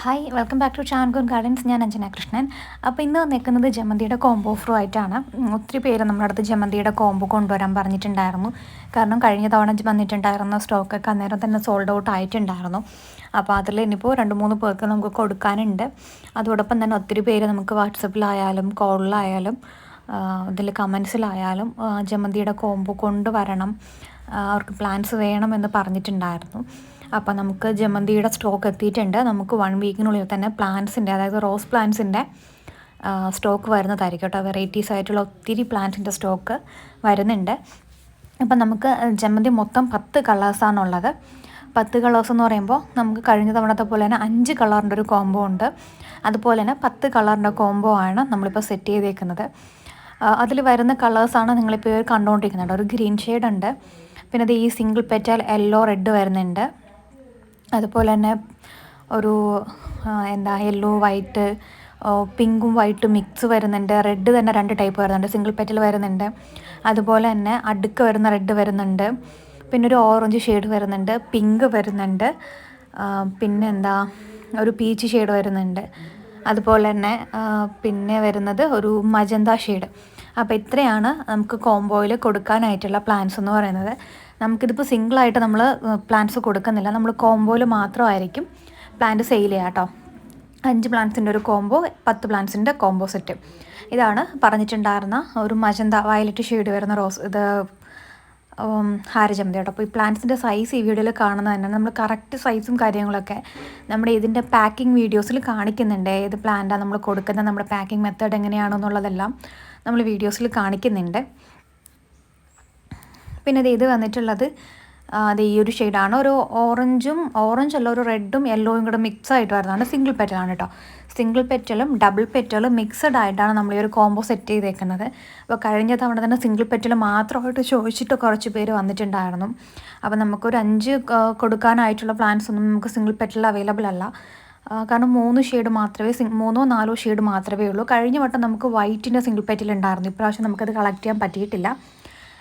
Hi welcome back to Chankoor gardens. ഞാൻ അഞ്ജന കൃഷ്ണൻ. അപ്പോൾ ഇന്ന് വന്നേക്കുന്നത് ജമന്തിയുടെ കോംബോ ഓഫറും ആയിട്ടാണ്. ഒത്തിരി പേര് നമ്മുടെ അടുത്ത് ജമന്തിയുടെ കോംബോ കൊണ്ടുവരാൻ പറഞ്ഞിട്ടുണ്ടായിരുന്നു. കാരണം കഴിഞ്ഞ തവണ വന്നിട്ടുണ്ടായിരുന്ന സ്റ്റോക്കൊക്കെ അന്നേരം തന്നെ സോൾഡ് ഔട്ട് ആയിട്ടുണ്ടായിരുന്നു. അപ്പോൾ അതിൽ ഇനിയിപ്പോൾ 2-3 പേർക്ക് നമുക്ക് കൊടുക്കാനുണ്ട്. അതോടൊപ്പം തന്നെ ഒത്തിരി പേര് നമുക്ക് വാട്സപ്പിലായാലും കോളിലായാലും ഇതിൽ കമൻസിലായാലും ജമന്തിയുടെ കോംബോ കൊണ്ടുവരണം, അവർക്ക് പ്ലാൻസ് വേണമെന്ന് പറഞ്ഞിട്ടുണ്ടായിരുന്നു. അപ്പോൾ നമുക്ക് ജമന്തിയുടെ സ്റ്റോക്ക് എത്തിയിട്ടുണ്ട്. നമുക്ക് 1 വീക്കിനുള്ളിൽ തന്നെ പ്ലാന്റ്സിൻ്റെ, അതായത് റോസ് പ്ലാന്റ്സിൻ്റെ സ്റ്റോക്ക് വരുന്നതായിരിക്കും കേട്ടോ. വെറൈറ്റീസ് ആയിട്ടുള്ള ഒത്തിരി പ്ലാന്റ്സിൻ്റെ സ്റ്റോക്ക് വരുന്നുണ്ട്. അപ്പം നമുക്ക് ജമന്തി മൊത്തം 10 കളേഴ്സാണുള്ളത്. 10 കളേഴ്സ് എന്ന് പറയുമ്പോൾ നമുക്ക് കഴിഞ്ഞ തവണത്തെ പോലെ തന്നെ 5 കളറിൻ്റെ ഒരു കോംബോ ഉണ്ട്. അതുപോലെ തന്നെ 10 കളറിൻ്റെ കോംബോ ആണ് നമ്മളിപ്പോൾ സെറ്റ് ചെയ്തേക്കുന്നത്. അതിൽ വരുന്ന കളേഴ്സാണ് നിങ്ങളിപ്പോൾ കണ്ടുകൊണ്ടിരിക്കുന്നത്. ഒരു ഗ്രീൻ ഷെയ്ഡ് ഉണ്ട്, പിന്നെ അത് ഈ സിംഗിൾ പെറ്റൽ യെല്ലോ റെഡ് വരുന്നുണ്ട്. അതുപോലെ തന്നെ ഒരു യെല്ലോ വൈറ്റ്, പിങ്കും വൈറ്റും മിക്സ് വരുന്നുണ്ട്. റെഡ് തന്നെ 2 ടൈപ്പ് വരുന്നുണ്ട്, സിംഗിൾ പെറ്റൽ വരുന്നുണ്ട്. അതുപോലെ തന്നെ അടുക്ക് വരുന്ന റെഡ് വരുന്നുണ്ട്, പിന്നെ ഒരു ഓറഞ്ച് ഷെയ്ഡ് വരുന്നുണ്ട്, പിങ്ക് വരുന്നുണ്ട്, ഒരു പീച്ച് ഷെയ്ഡ് വരുന്നുണ്ട്. അതുപോലെ തന്നെ പിന്നെ വരുന്നത് ഒരു മജന്ത ഷെയ്ഡ്. അപ്പോൾ ഇത്രയാണ് നമുക്ക് കോംബോയിൽ കൊടുക്കാനായിട്ടുള്ള പ്ലാൻസ് എന്ന് പറയുന്നത്. നമുക്കിതിപ്പോൾ സിംഗിളായിട്ട് നമ്മൾ പ്ലാൻസ് കൊടുക്കുന്നില്ല, നമ്മൾ കോംബോയിൽ മാത്രമായിരിക്കും പ്ലാന്റ് സെയിൽ ചെയ്യുക കേട്ടോ. 5 പ്ലാന്റ്സിൻ്റെ ഒരു കോംബോ, 10 പ്ലാന്റ്സിൻ്റെ കോംബോ സെറ്റ്. ഇതാണ് പറഞ്ഞിട്ടുണ്ടായിരുന്ന ഒരു മജന്ത വയലറ്റ് ഷെയ്ഡ് വരുന്ന റോസ്, ഇത് ഹാരജമന്തി കേട്ടോ. അപ്പോൾ ഈ പ്ലാന്റ്സിൻ്റെ സൈസ് ഈ വീഡിയോയിൽ കാണുന്നത് തന്നെ നമ്മൾ കറക്റ്റ് സൈസും കാര്യങ്ങളൊക്കെ നമ്മുടെ ഇതിൻ്റെ പാക്കിംഗ് വീഡിയോസിൽ കാണിക്കുന്നുണ്ട്. ഏത് പ്ലാന്റാണ് നമ്മൾ കൊടുക്കുന്നത്, നമ്മുടെ പാക്കിംഗ് മെത്തേഡ് എങ്ങനെയാണെന്നുള്ളതെല്ലാം നമ്മൾ വീഡിയോസിൽ കാണിക്കുന്നുണ്ട്. പിന്നെ ഇത് വന്നിട്ടുള്ളത് അത് ഈ ഒരു ഷെയ്ഡാണ്. ഒരു ഓറഞ്ചല്ല, ഒരു റെഡും യെല്ലോയും കൂടെ മിക്സ് ആയിട്ട് വരുന്നതാണ്. സിംഗിൾ പെറ്റലാണ് കേട്ടോ. സിംഗിൾ പെറ്റലും ഡബിൾ പെറ്റലും മിക്സഡ് ആയിട്ടാണ് നമ്മൾ ഈ ഒരു കോംബോ സെറ്റ് ചെയ്തേക്കുന്നത്. അപ്പോൾ കഴിഞ്ഞ തവണ തന്നെ സിംഗിൾ പെറ്റൽ മാത്രമായിട്ട് ചോദിച്ചിട്ട് കുറച്ച് പേര് വന്നിട്ടുണ്ടായിരുന്നു. അപ്പോൾ നമുക്കൊരു 5 കൊടുക്കാനായിട്ടുള്ള പ്ലാൻസ് ഒന്നും നമുക്ക് സിംഗിൾ പെറ്റൽ അവൈലബിൾ അല്ല. കാരണം 3 ഷെയ്ഡ് മാത്രമേ 3-4 ഷെയ്ഡ് മാത്രമേ ഉള്ളൂ. കഴിഞ്ഞ വട്ടം നമുക്ക് വൈറ്റിൻ്റെ സിംഗിൾ പെറ്റൽ ഉണ്ടായിരുന്നു. ഇപ്രാവശ്യം നമുക്കത് കളക്ട് ചെയ്യാൻ പറ്റിയിട്ടില്ല.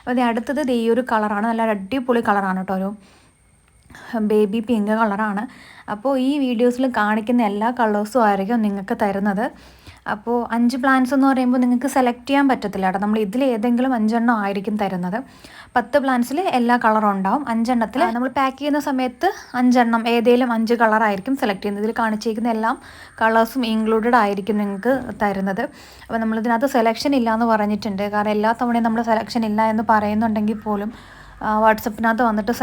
അപ്പോൾ അടുത്തത് ഈ ഒരു കളറാണ്, നല്ല അടിപൊളി കളറാണ് കേട്ടോ, ഒരു ബേബി പിങ്ക് കളറാണ്. അപ്പോൾ ഈ വീഡിയോസിൽ കാണിക്കുന്ന എല്ലാ കളേഴ്സും ആയിരിക്കും നിങ്ങൾക്ക് തരുന്നത്. അപ്പോൾ 5 പ്ലാന്റ്സ് എന്ന് പറയുമ്പോൾ നിങ്ങൾക്ക് സെലക്ട് ചെയ്യാൻ പറ്റത്തില്ല കേട്ടോ. നമ്മൾ ഇതിൽ ഏതെങ്കിലും 5 എണ്ണം ആയിരിക്കും തരുന്നത്. 10 പ്ലാന്റ്സിൽ എല്ലാ കളറും ഉണ്ടാവും. 5 എണ്ണത്തിൽ നമ്മൾ പാക്ക് ചെയ്യുന്ന സമയത്ത് 5 എണ്ണം ഏതെങ്കിലും 5 കളറായിരിക്കും സെലക്ട് ചെയ്യുന്നത്. ഇതിൽ കാണിച്ചിരിക്കുന്ന എല്ലാ കളേഴ്സും ഇൻക്ലൂഡഡ് ആയിരിക്കും നിങ്ങൾക്ക് തരുന്നത്. അപ്പോൾ നമ്മളിതിനകത്ത് സെലക്ഷൻ ഇല്ല എന്ന് പറഞ്ഞിട്ടുണ്ട്. കാരണം എല്ലാ തവണയും നമ്മൾ സെലക്ഷൻ ഇല്ല എന്ന് പറയുന്നുണ്ടെങ്കിൽ പോലും വാട്സപ്പിനകത്ത് വന്നിട്ട്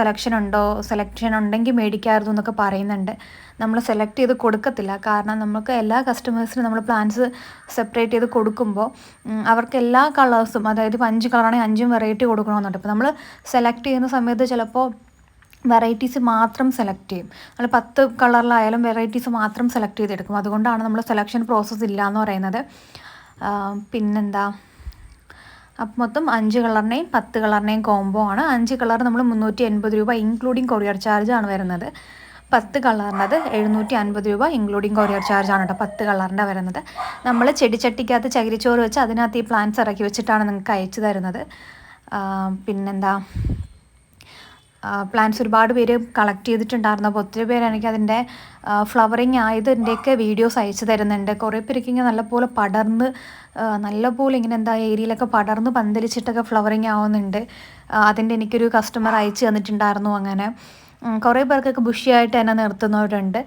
സെലക്ഷൻ ഉണ്ടെങ്കിൽ മേടിക്കാമായിരുന്നു എന്നൊക്കെ പറയുന്നുണ്ട്. നമ്മൾ സെലക്ട് ചെയ്ത് കൊടുക്കത്തില്ല. കാരണം നമുക്ക് എല്ലാ കസ്റ്റമേഴ്സിനും നമ്മൾ പ്ലാൻസ് സെപ്പറേറ്റ് ചെയ്ത് കൊടുക്കുമ്പോൾ അവർക്ക് എല്ലാ കളേഴ്സും, അതായത് ഇപ്പോൾ 5 കളറാണെങ്കിൽ 5 വെറൈറ്റി കൊടുക്കണമെന്നുണ്ട്. അപ്പോൾ നമ്മൾ സെലക്ട് ചെയ്യുന്ന സമയത്ത് ചിലപ്പോൾ വെറൈറ്റീസ് മാത്രം സെലക്ട് ചെയ്യും. നമ്മൾ 10 കളറിലായാലും വെറൈറ്റീസ് മാത്രം സെലക്ട് ചെയ്തെടുക്കും. അതുകൊണ്ടാണ് നമ്മൾ സെലക്ഷൻ പ്രോസസ്സ് ഇല്ല എന്ന് പറയുന്നത്. അപ്പം മൊത്തം 5 കളറിനെയും 10 കളറിനെയും കോംബോ ആണ്. 5 കളർ നമ്മൾ 380 രൂപ ഇൻക്ലൂഡിങ് കൊറിയർ ചാർജാണ് വരുന്നത്. 10 കളറിനത് 750 രൂപ ഇൻക്ലൂഡിങ് കൊറിയർ ചാർജാണ് കേട്ടോ 10 കളറിൻ്റെ വരുന്നത്. നമ്മൾ ചെടിച്ചട്ടിക്കകത്ത് ചകിരിച്ചോറ് വെച്ച് അതിനകത്ത് ഈ പ്ലാന്റ്സ് ഇറക്കി വെച്ചിട്ടാണ് നിങ്ങൾക്ക് അയച്ചു തരുന്നത്. പ്ലാന്റ്സ് ഒരുപാട് പേര് കളക്ട് ചെയ്തിട്ടുണ്ടായിരുന്നു. അപ്പോൾ ഒത്തിരി പേര് എനിക്ക് അതിൻ്റെ ഫ്ലവറിങ് ആയതിൻ്റെയൊക്കെ വീഡിയോസ് അയച്ചു തരുന്നുണ്ട്. കുറേ പേർക്ക് ഇങ്ങനെ നല്ലപോലെ പടർന്ന് ഇങ്ങനെ ഏരിയയിലൊക്കെ പടർന്ന് പന്തലിച്ചിട്ടൊക്കെ ഫ്ലവറിങ് ആവുന്നുണ്ട്. അതിൻ്റെ എനിക്കൊരു കസ്റ്റമർ അയച്ചു തന്നിട്ടുണ്ടായിരുന്നു. അങ്ങനെ കുറേ പേർക്കൊക്കെ ബുഷിയായിട്ട് തന്നെ നിർത്തുന്നവരുണ്ട്.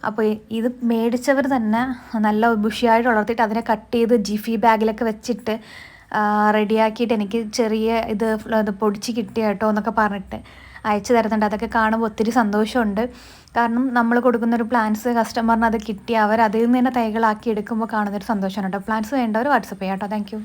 അപ്പോൾ ഇത് മേടിച്ചവർ തന്നെ നല്ല ബുഷിയായിട്ട് വളർത്തിയിട്ട് അതിനെ കട്ട് ചെയ്ത് ജിഫി ബാഗിലൊക്കെ വെച്ചിട്ട് റെഡിയാക്കിയിട്ട് എനിക്ക് ചെറിയ ഇത് പൊടിച്ച് കിട്ടിയ കേട്ടോ എന്നൊക്കെ പറഞ്ഞിട്ട് അയച്ചു തരുന്നുണ്ട്. അതൊക്കെ കാണുമ്പോൾ ഒത്തിരി സന്തോഷമുണ്ട്. കാരണം നമ്മൾ കൊടുക്കുന്നൊരു പ്ലാന്റ്സ് കസ്റ്റമറിന് അത് കിട്ടി അവർ അതിൽ നിന്ന് തന്നെ തൈകളാക്കി എടുക്കുമ്പോൾ കാണുന്നൊരു സന്തോഷമാണ് കേട്ടോ. പ്ലാന്റ്സ് വേണ്ടവർ വാട്സപ്പ് ചെയ്യാം കേട്ടോ. Thank you.